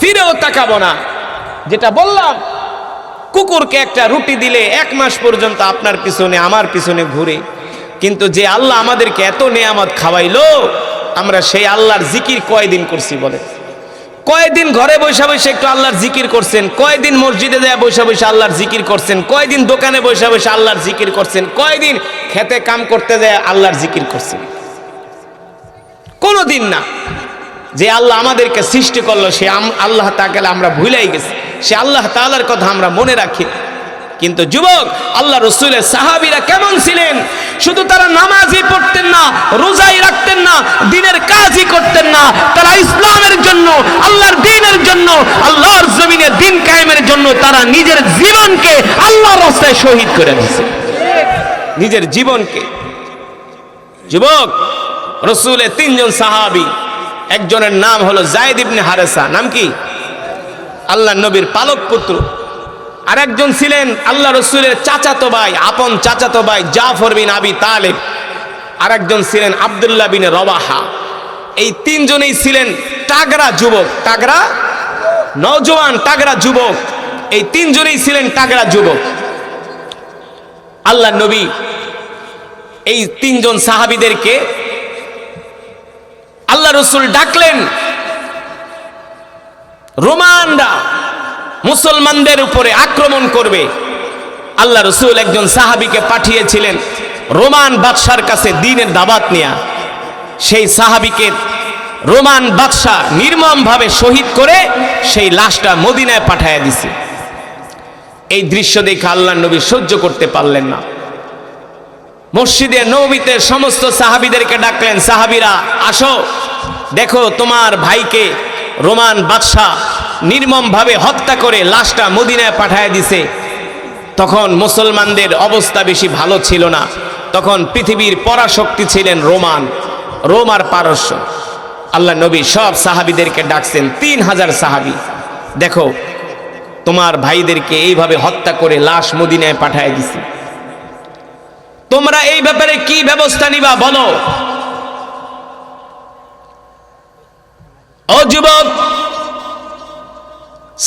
ফিরেও তাকাবো না। যেটা বললাম, কুকুরকে একটা রুটি দিলে 1 মাস পর্যন্ত আপনার পিছনে আমার পিছনে ঘুরে, কিন্তু যে আল্লাহ আমাদেরকে এত নেয়ামত খাওয়াইলো, আমরা সেই আল্লাহর জিকির কয়দিন করছি বলে? কয়দিন ঘরে বসে বসে একটু আল্লাহর জিকির করছেন? কয়দিন মসজিদে যায় বসে বসে আল্লাহর জিকির করছেন? কয়দিন দোকানে বসে বসে আল্লাহর জিকির করছেন? কয়দিন খেতে কাম করতে যায় আল্লাহর জিকির করছেন? কোনোদিন না। যে আল্লাহ আমাদেরকে সৃষ্টি করলো সে আল্লাহ তাআলা আমরা ভুলেই গেছি, সে আল্লাহ তাআলার কথা আমরা মনে রাখি। কিন্তু যুবক আল্লাহ রসুলের সাহাবীরা কেমন ছিলেন? শুধু তারা নামাজই পড়তেন না, রোজাই রাখতেন না, দ্বীনের কাজই করতেন না, তারা ইসলামের জন্য, আল্লাহর দ্বীনের জন্য, আল্লাহর জমিনে দ্বীন কায়েমের জন্য তারা নিজের জীবনকে আল্লাহর রাস্তায় শহীদ করে দিয়েছে, নিজের জীবনকে। যুবক রসুলের 3 জন সাহাবী, একজনের নাম হলো যায়েদ ইবনে হারেসা, নাম কি? আল্লাহ নবীর পালক পুত্র। আর একজন ছিলেন আল্লাহ রসুলের চাচাতো ভাই, আপন চাচাতো ভাই জাফর বিন আবি তালেব। আর একজন ছিলেন আব্দুল্লাহ বিন রওয়াহা। এই 3 জনেই ছিলেন তাগড়া যুবক, তাগড়া নওজোয়ান, তাগড়া যুবক। এই 3 জনেই ছিলেন তাগড়া যুবক। আল্লাহ নবী এই 3 জন সাহাবীদেরকে আল্লাহ রসুল ডাকলেন। রোমানরা মুসলমানদের উপরে আক্রমণ করবে, আল্লাহ রসুল একজন সাহাবীকে পাঠিয়েছিলেন রোমান বাদশার কাছে দ্বীনের দাওয়াত নিয়ে। সেই সাহাবীকে রোমান বাদশাহ নির্মমভাবে শহীদ করে সেই লাশটা মদিনায় পাঠায় দিছে। এই দৃশ্য দেখে আল্লাহর নবী সহ্য করতে পারলেন না। মসজিদে নববীতে সমস্ত সাহাবীদেরকে ডাকলেন, সাহাবীরা আসো, দেখো তোমার ভাইকে রোমান বাদশাহ নির্মমভাবে হত্যা করে লাশটা মদিনায় পাঠায় দিছে। তখন মুসলমানদের অবস্থা বেশি ভালো ছিল না, তখন পৃথিবীর পরাশক্তি ছিলেন রোম আর পারস্য। আল্লাহ নবী সব সাহাবীদেরকে ডাকছেন, 3000 সাহাবী, দেখো তোমার ভাইদেরকে এইভাবে হত্যা করে লাশ মদিনায় পাঠায় দিছে, তোমরা এই ব্যাপারে কি ব্যবস্থা নিবা বলো। ও যুবক,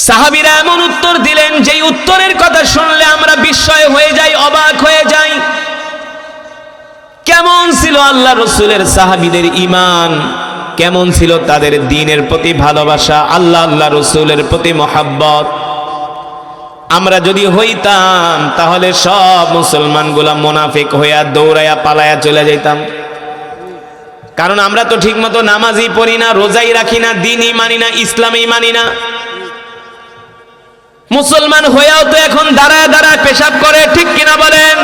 সাহাবীরা এমন উত্তর দিলেন যেই উত্তরের কথা শুনলে আমরা বিস্ময় হয়ে যাই, অবাক হয়ে যাই। কেমন ছিল আল্লাহ রসুলের সাহাবীদের ঈমান, কেমন ছিল তাদের দ্বীনের প্রতি ভালোবাসা, আল্লাহ রসুলের প্রতি মহব্বত। আমরা যদি হইতাম তাহলে সব মুসলমানগুলা মুনাফিক হইয়া দৌড়াইয়া পালাইয়া চলে যাইতাম। কারণ আমরা তো ঠিকমতো নামাজই পড়ি না, রোজাই রাখি না, দ্বীনই মানি না, ইসলামই মানি না। মুসলমান হইয়াও তো এখন দাঁড়ায় দাঁড়ায় পেশাব করে, ঠিক কিনা বলেন?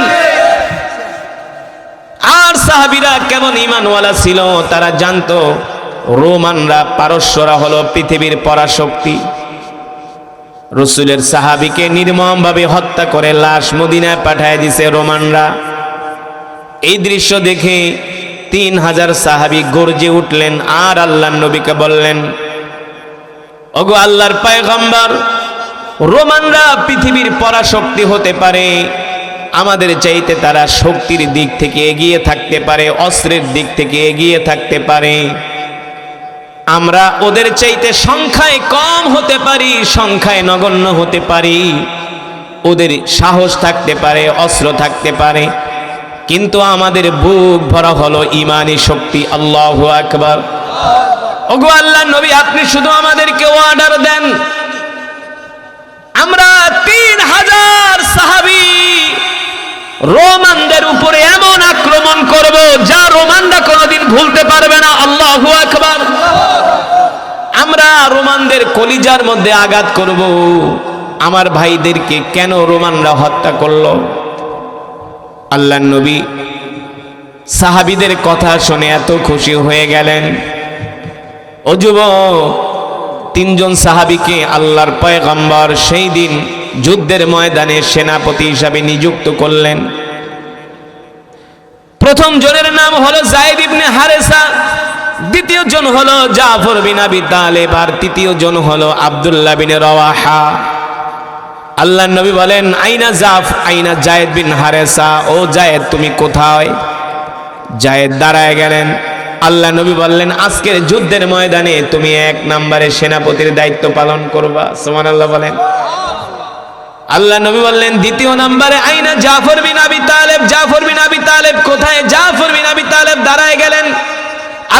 আর সাহাবীরা কেমন ঈমানওয়ালা ছিল, তারা জানতো রোমানরা, পারস্যরা হলো পৃথিবীর পরাশক্তি। রসুলের সাহাবীকে নির্মমভাবে হত্যা করে লাশ মদিনায় পাঠায় দিছে রোমানরা। এই দৃশ্য দেখে 3000 সাহাবী গর্জে উঠলেন আর আল্লাহর নবীকে বললেন, ওগো আল্লাহর পয়গম্বর, রোমানরা পৃথিবীর পরাশক্তি হতে পারে, আমাদের চাইতে তারা শক্তির দিক থেকে এগিয়ে থাকতে পারে, অস্ত্রের দিক থেকে এগিয়ে থাকতে পারে। আমরা ওদের চাইতে সংখ্যায় কম হতে পারি, সংখ্যায় নগণ্য হতে পারি, ওদের সাহস থাকতে পারে, অস্ত্র থাকতে পারে, কিন্তু আমাদের বুক ভরা হলো ঈমানি শক্তি। আল্লাহু আকবার। ওগো আল্লাহর নবী, আপনি শুধু আমাদেরকে অর্ডার দেন, আমরা 3000 সাহাবী রোমানদের উপরে এমন আক্রমণ করব যা রোমানরা কোনোদিন ভুলতে পারবে না। আল্লাহু আকবার। আমরা রোমানদের কলিজার মধ্যে আঘাত করব, আমার ভাইদেরকে কেন রোমানরা হত্যা করলো। আল্লাহর নবী সাহাবীদের কথা শুনে এত খুশি হয়ে গেলেন। ও যুবক, 3 জন সাহাবীকে আল্লাহর পয়গম্বর সেই দিন যুদ্ধের ময়দানে সেনাপতি হিসাবে নিযুক্ত করলেন। প্রথম জনের নাম হলো যায়েদ ইবনে হারেসা, দ্বিতীয় জন হলো জাফর বিন আবি তালেব, আর তৃতীয় জন হলো আব্দুল্লাহ বিন রওয়াহা। আল্লাহর নবী বলেন, আইনা যায়েদ বিন হারেসা, ও যায়েদ তুমি কোথায়? যায়েদ দাঁড়ায় গেলেন। আল্লাহ নবী বললেন, আজকের যুদ্ধের ময়দানে তুমি 1 নম্বরে সেনাপতির দায়িত্ব পালন করবা। সুবহানাল্লাহ বলেন। আল্লাহ নবী বললেন, দ্বিতীয় নম্বরে আইনা জাফর বিন আবি তালেব কোথায়? জাফর বিন আবি তালেব দাঁড়ায় গেলেন।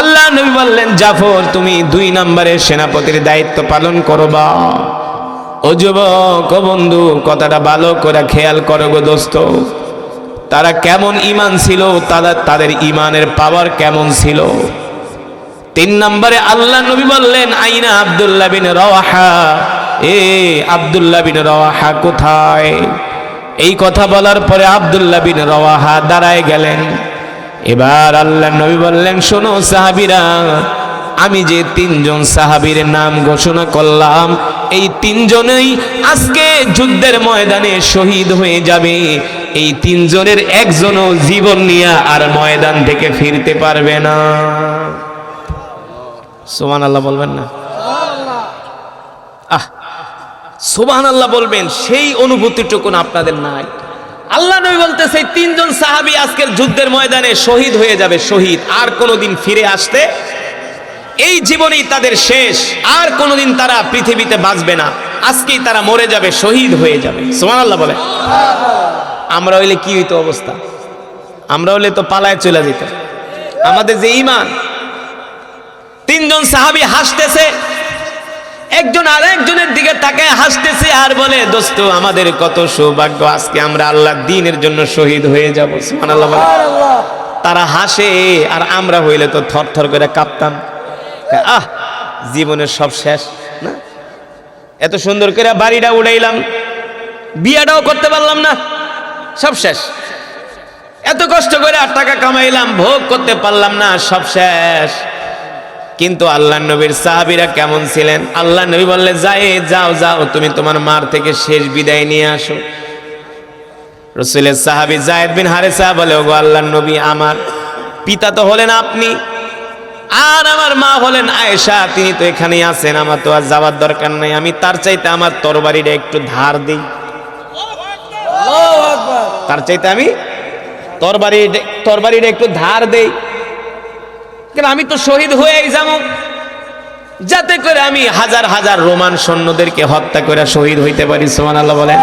আল্লাহ নবী বললেন, জাফর তুমি 2 নম্বরে সেনাপতির দায়িত্ব পালন করবা। ও যুবক, ও বন্ধু, কথাটা ভালো করে খেয়াল করো গো দোস্ত, তারা কেমন ঈমান ছিল, তাদের ঈমানের পাওয়ার কেমন ছিল। 3 নম্বরে আল্লাহ নবী বললেন, আইনা আব্দুল্লাহ বিন রওয়াহা, এ আব্দুল্লাহ বিন রওয়াহা কোথায়? এই কথা বলার পরে আব্দুল্লাহ বিন রওয়াহা দাঁড়ায় গেলেন। এবার আল্লাহ নবী বললেন, শোনো সাহাবীরা, আমি যে 3 জন সাহাবীর নাম ঘোষণা করলাম, এই 3 জনই আজকে যুদ্ধের ময়দানে শহীদ হয়ে যাবে। এই 3 জনের একজনও জীবন নিয়ে আর ময়দান থেকে ফিরতে পারবে না। সুবহানাল্লাহ বলবেন না? সুবহানাল্লাহ বলবেন, সেই অনুভূতিটুকু আপনাদের নাই। আল্লাহ নবী বলতেছে, 3 জন সাহাবী আজকের যুদ্ধের ময়দানে শহীদ হয়ে যাবে, শহীদ, আর কোনোদিন ফিরে আসতে, এই জীবনেই তাদের শেষ, আর কোনোদিন তারা পৃথিবীতে বাঁচবে না, আজকেই তারা মরে যাবে, শহীদ হয়ে যাবে। সুবহানাল্লাহ বলে। আমরা হইলে কি হইতো অবস্থা? আমরা হইলে তো পালায় চলে যেত। আমাদের যে ঈমান। 3 জন সাহাবী হাসতেছে, একজন আরেকজনের দিকে তাকায় হাসতেছে আর বলে, দোস্ত আমাদের কত সৌভাগ্য, আজকে আমরা আল্লাহর দ্বীনের জন্য শহীদ হয়ে যাব। সুবহানাল্লাহ বলে। তারা হাসে, আর আমরা হইলে তো থরথর করে কাঁপতাম। আহ জীবনের সব শেষ না, এত সুন্দর করে বাড়িটা উড়াইলাম, বিয়াটাও করতে পারলাম না, সব শেষ। এত কষ্ট করে 8 টাকা কামাইলাম, ভোগ করতে পারলাম না, সব শেষ। কিন্তু আল্লাহর নবীর সাহাবীরা কেমন ছিলেন? আল্লাহর নবী বললে, যাও যাও, তুমি তোমার মার থেকে শেষ বিদায় নিয়ে আসো। রাসূলের সাহাবী যায়েদ বিন হারেসা বলে, ওগো আল্লাহর নবী, আমার পিতা তো হলেন আপনি, আর আমার মা হলেন আয়েশা, তিনি তো এখানেই আছেন, আমার তো আর যাওয়ার দরকার নাই। আমি তার চাইতে আমার তরবারিটা একটু ধার দিই, তার চাইতে আমি তরবারিটা একটু ধার দেই, কারণ আমি তো শহীদ হয়েই যাব, যাতে করে আমি হাজার হাজার রোমান সৈন্যদেরকে হত্যা করে শহীদ হইতে পারি। সুবহানাল্লাহ বলেন।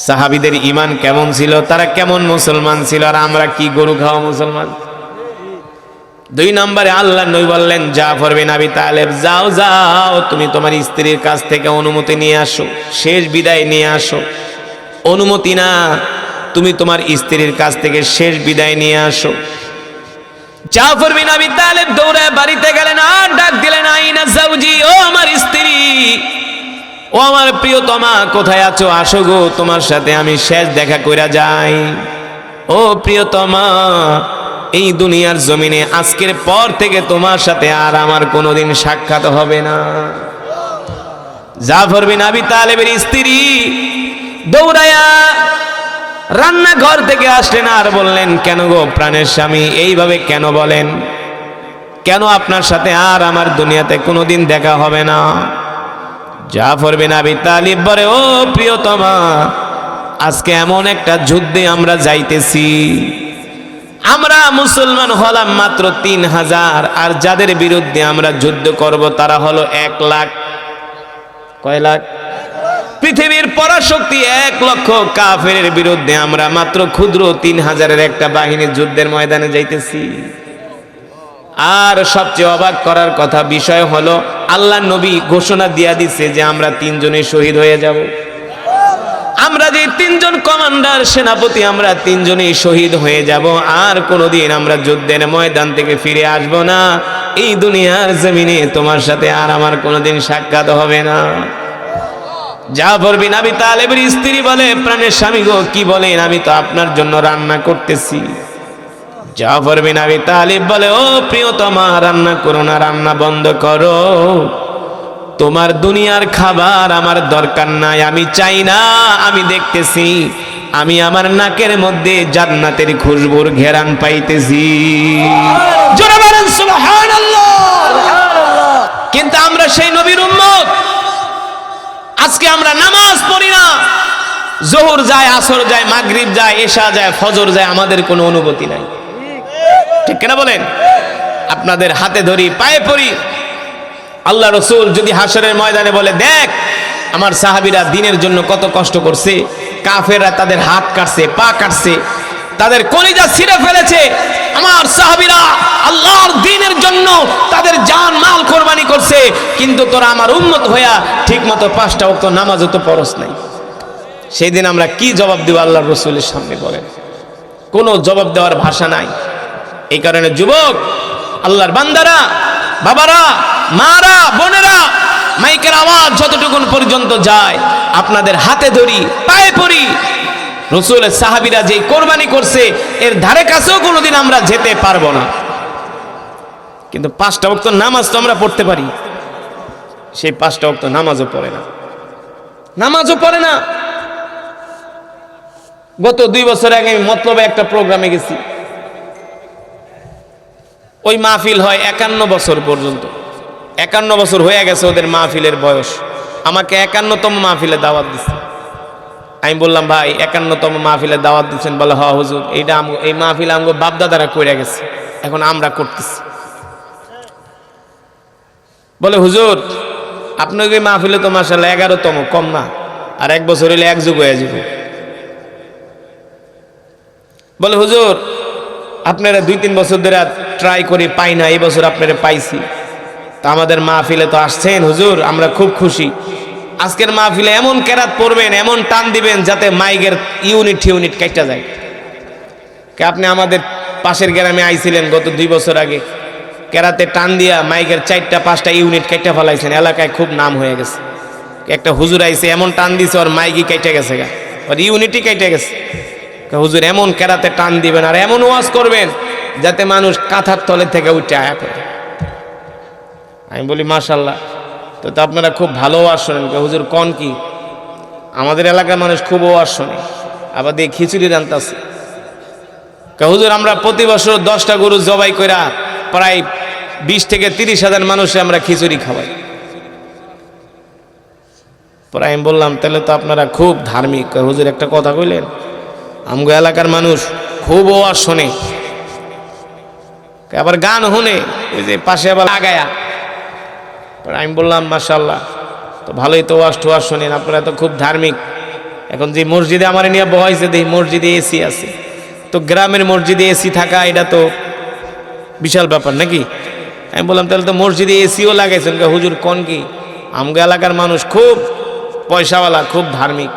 সাহাবীদের ঈমান কেমন ছিল, তারা কেমন মুসলমান ছিল, আর আমরা কি গরু খাওয়া মুসলমান। 2 নম্বরে আল্লাহর নবী বললেন, জাফর বিন আবি তালেব, যাও তুমি তোমার স্ত্রীর কাছ থেকে অনুমতি নিয়ে আসো, শেষ বিদায় নিয়ে আসো। অনুমতি না, তুমি তোমার স্ত্রীর কাছ থেকে শেষ বিদায় নিয়ে আসো। জাফর বিন আবি তালেব দৌড়ায় বাড়িতে গেলেন, আর ডাক দিলেন, আইনা জাওজি, ও আমার স্ত্রী, ও আমার প্রিয়তমা, কোথায় আছো? আসো গো, তোমার সাথে আমি শেষ দেখা কইরা যাই। ও প্রিয়তমা, এই দুনিয়ার জমিনে আজকের পর থেকে তোমার সাথে আর আমার কোনোদিন সাক্ষাৎ হবে না। জাফর বিন আবি তালেবের স্ত্রী দৌড়ায়া রান্নাঘর থেকে আসলেন, আর বললেন, কেন গো প্রাণের স্বামী, এইভাবে কেন বলেন? কেন আপনার সাথে আর আমার দুনিয়াতে কোনোদিন দেখা হবে না? জাফর বিন আবি তালিব বলে, ও প্রিয়তমা, আজকে এমন একটা যুদ্ধে আমরা যাইতেছি, আমরা মুসলমান হলাম মাত্র 3000, আর যাদের বিরুদ্ধে আমরা যুদ্ধ করব তারা হলো 1 লাখ। কয় লাখ? পৃথিবীর পরাশক্তি 1 লক্ষ কাফেরের বিরুদ্ধে আমরা মাত্র ক্ষুদ্র 3000-এর একটা বাহিনী যুদ্ধের ময়দানে যাইতেছি। আর সবচেয়ে অবাক করার কথা বিষয় হলো, আল্লাহর নবী ঘোষণা দিয়া দিচ্ছে যে আমরা 3 জনে শহীদ হয়ে যাব। আমরা যে 3 জন কমান্ডার সেনাপতি, আমরা 3 জনেই শহীদ হয়ে যাব, আর কোনোদিন আমরা যুদ্ধের ময়দান থেকে ফিরে আসব না। এই দুনিয়ার জমিনে তোমার সাথে আর আমার কোনোদিন সাক্ষাৎ হবে না। জাফর বিন আবি তালেবের স্ত্রী বলে, প্রাণের স্বামী গো, কি বলেন? আমি তো আপনার জন্য রান্না করতেছি। জাফর বিন আবি তালিব বলে, ও প্রিয়তমা, রান্না করো না, রান্না বন্ধ করো, তোমার দুনিয়ার খাবার আমার দরকার নাই, আমি চাই না। আমি দেখতেছি, আমি আমার নাকের মধ্যে জান্নাতের খুশবুর ঘেরান পাইতেছি। জোরে বলেন সুবহানাল্লাহ। কিন্তু আমরা সেই নবীর উম্মত, আজকে আমরা নামাজ পড়ি না, জোহর যায়, আসর যায়, মাগরিব যায়, এশা যায়, ফজর যায়, আমাদের কোনো অনুভূতি নাই। ঠিক কিনা বলেন? আপনাদের হাতে ধরি, পায়ে পড়ি। আল্লাহ রসুল যদি হাসরের ময়দানে বলে, দেখ আমার সাহাবীরা দিনের জন্য কত কষ্ট করছে, কাফেররা তাদের হাত কাটছে, পা কাটছে, তাদের কলিজা ছিঁড়ে ফেলেছে, আমার সাহাবীরা আল্লাহর দ্বীনের জন্য তাদের জান মাল কোরবানি করছে, কিন্তু তোরা আমার উম্মত হইয়া ঠিকমতো 5টা ওয়াক্ত নামাজও তো পড়স নাই। সেই দিন আমরা কি জবাব দিব আল্লাহর রসুলের সামনে? বলেন, কোনো জবাব দেওয়ার ভাষা নাই। এই কারণে যুবক, আল্লাহর বান্দারা, বাবারা, মারা, বোনেরা, মাইকের আওয়াজ যতটুকুন পর্যন্ত যায়, আপনাদের হাতে ধরি, পায়ে পড়ি। রসুলের সাহাবীরা যে কোরবানি করছে, এর ধারে কাছেও কোনোদিন আমরা যেতে পারবো না। কিন্তু 5টা ওয়াক্ত নামাজ তো আমরা পড়তে পারি, সেই 5টা ওয়াক্ত নামাজও পড়ে না, নামাজও পড়ে না। গত 2 বছর আগে আমি মতলবে একটা প্রোগ্রামে গেছি, ওই মাহফিল হয় 51 বছর পর্যন্ত। 51 বছর হয়ে গেছে ওদের মাহফিলের বয়স। আমাকে 51তম মাহফিলে দাওয়াত দিচ্ছে। আমি বললাম, ভাই 51তম মাহফিলে দাওয়াত দিচ্ছেন? বলে, হ হুজুর, এই মাহফিল আমগো বাপদাদারা কইরা গেছে, এখন আমরা করতেছি। বলে, হুজুর আপনার ওই মাহফিলে তো মাশাআল্লাহ 11তম, কম না? আর 1 বছর হইলে 1 যুগ হয়ে যাবে। বলে, হুজুর আপনারা 2-3 বছর ধরে ট্রাই করি, পাই না, এই বছর আপনারা পাইছি, তা আমাদের মাহফিলে তো আসছেন হুজুর, আমরা খুব খুশি। আজকের মাহফিলে এমন কেরাত পড়বেন, এমন টান দিবেন যাতে মাইকের ইউনিট কাটা যায়। কে আপনি আমাদের পাশের গ্রামে আইছিলেন গত 2 বছর আগে, কেরাতে টান দিয়া মাইকের 4টা-5টা ইউনিট কেটে ফেলাইছেন, এলাকায় খুব নাম হয়ে গেছে। একটা হুজুর আইছে এমন টান দিছে ওর মাইকই কেটে গেছে গা, ওর ইউনিটই কেটে গেছে। হুজুর এমন কেরাতে টান দিবেন আর এমন ওয়াজ করবেন যাতে মানুষ কাঁথার তলে থেকে উঠে আয়া পড়ে। আমি বলি মাশাআল্লাহ, তো আপনারা খুব ভালো ওয়াজ শোনেন। হুজুর কোন কি? আমাদের এলাকার মানুষ খুব ওয়াজ শোনে, আবার দিয়ে খিচুড়ি রান্তাছে। হুজুর আমরা প্রতি বছর 10টা গরু জবাই কইরা প্রায় 20 থেকে 30 হাজার মানুষে আমরা খিচুড়ি খাওয়াই। পরে আমি বললাম তাহলে তো আপনারা খুব ধার্মিক। হুজুর একটা কথা কইলেন, আমগো এলাকার মানুষ খুব ওয়াজ শোনে, আবার গান শুনে, ওই যে পাশে আবার আগায়া। পরে আমি বললাম মাশাআল্লাহ, তো ভালোই তো ওয়াজ টোয়াজ শোনেন, আপনারা তো খুব ধার্মিক। এখন যে মসজিদে আমার নিয়ে বহাইছে দেখি মসজিদে এসি আছে, তো গ্রামের মসজিদে এসি থাকা এটা তো বিশাল ব্যাপার নাকি? আমি বললাম তাহলে তো মসজিদে এসিও লাগাইছেন। হুজুর কোন কি? আমগো এলাকার মানুষ খুব পয়সাওয়ালা, খুব ধার্মিক।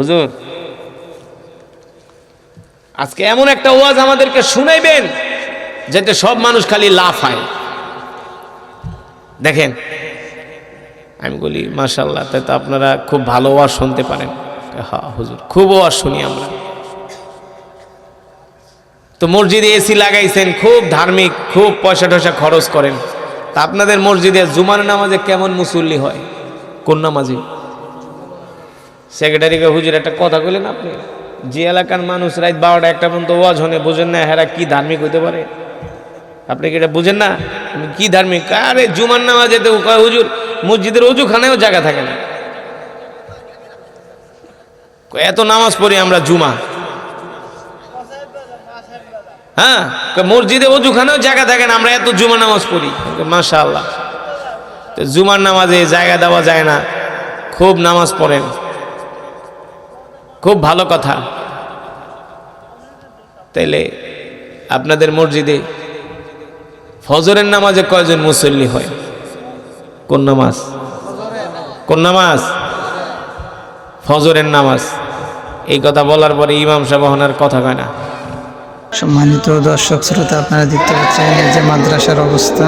হুজুর আজকে এমন একটা ওয়াজ আমাদেরকে শুনাইবেন যাতে সব মানুষ খালি লাফ হয়। দেখেন, আমি বলি মাশাআল্লাহ, তাই তো আপনারা খুব ভালো ওয়াজ শুনতে পারেন। হ্যাঁ হুজুর, খুব ওয়াজ শুনি আমরা। তো মসজিদে এসি লাগাইছেন, খুব ধার্মিক, খুব পয়সা টয়সা খরচ করেন। তা আপনাদের মসজিদে জুমার নামাজে কেমন মুসল্লি হয়? কোন নামাজে? সেক্রেটারিকে হুজুর একটা কথা কইলেন আপনি, যে এলাকার মানুষ রাত 12টা-1টা পর্যন্ত ওয়াজ হনে বোঝেন না হেরা কি ধার্মিক হইতে পারে? আপনি কি এটা বুঝেন না কি ধার্মিক? আরে জুমার নামাজে তো হুজুর মসজিদের ওযুখানেও জায়গা থাকে না, এত নামাজ পড়ি আমরা জুমা। হ্যাঁ, মসজিদে ওযুখানেও জায়গা থাকে না, আমরা এত জুমা নামাজ পড়ি। মাশাআল্লাহ, তো জুমার নামাজে জায়গা দেওয়া যায় না, খুব নামাজ পড়েন, খুব ভালো কথা। তাইলে আপনাদের মসজিদে ফজরের নামাজে কয়জন মুসল্লি হয়? কোন নামাজ? কোন নামাজ? ফজরের নামাজ। এই কথা বলার পরে ইমাম সাহেব ওনার কথা কয় না। সম্মানিত দর্শক শ্রোতা, আপনারা দেখতে পাচ্ছেন এই যে মাদ্রাসার অবস্থা।